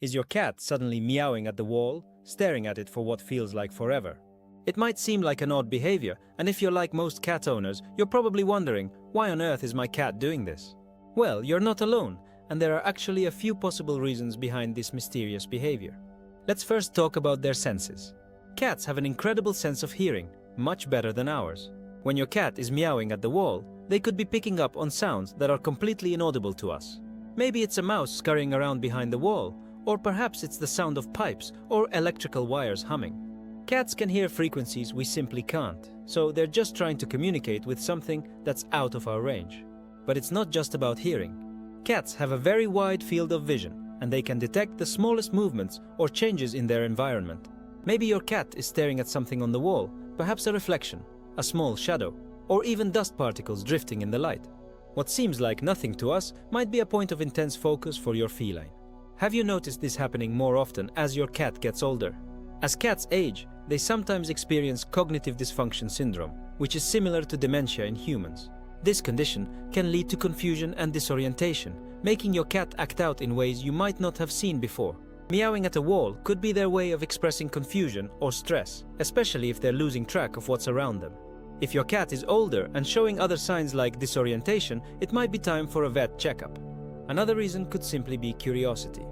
Is your cat suddenly meowing at the wall, staring at it for what feels like forever? It might seem like an odd behavior, and if you're like most cat owners, you're probably wondering, why on earth is my cat doing this? Well, you're not alone, and there are actually a few possible reasons behind this mysterious behavior. Let's first talk about their senses. Cats have an incredible sense of hearing, much better than ours. When your cat is meowing at the wall, they could be picking up on sounds that are completely inaudible to us. Maybe it's a mouse scurrying around behind the wall, or perhaps it's the sound of pipes or electrical wires humming. Cats can hear frequencies we simply can't, so they're just trying to communicate with something that's out of our range. But it's not just about hearing. Cats have a very wide field of vision, and they can detect the smallest movements or changes in their environment. Maybe your cat is staring at something on the wall, perhaps a reflection, a small shadow, or even dust particles drifting in the light. What seems like nothing to us might be a point of intense focus for your feline. Have you noticed this happening more often as your cat gets older? As cats age, they sometimes experience cognitive dysfunction syndrome, which is similar to dementia in humans. This condition can lead to confusion and disorientation, making your cat act out in ways you might not have seen before. Meowing at a wall could be their way of expressing confusion or stress, especially if they're losing track of what's around them. If your cat is older and showing other signs like disorientation, it might be time for a vet checkup. Another reason could simply be curiosity.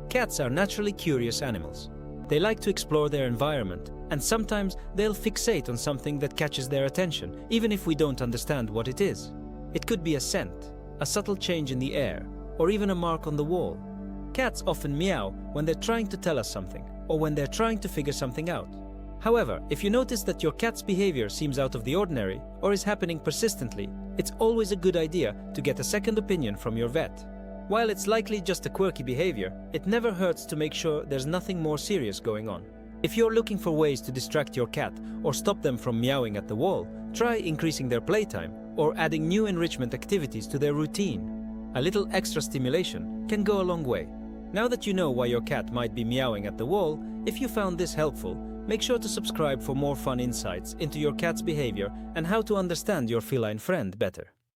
Cats are naturally curious animals. They like to explore their environment, and sometimes they'll fixate on something that catches their attention, even if we don't understand what it is. It could be a scent, a subtle change in the air, or even a mark on the wall. Cats often meow when they're trying to tell us something, or when they're trying to figure something out. However, if you notice that your cat's behavior seems out of the ordinary, or is happening persistently, it's always a good idea to get a second opinion from your vet. While it's likely just a quirky behavior, it never hurts to make sure there's nothing more serious going on. If you're looking for ways to distract your cat or stop them from meowing at the wall, try increasing their playtime or adding new enrichment activities to their routine. A little extra stimulation can go a long way. Now that you know why your cat might be meowing at the wall, if you found this helpful, make sure to subscribe for more fun insights into your cat's behavior and how to understand your feline friend better.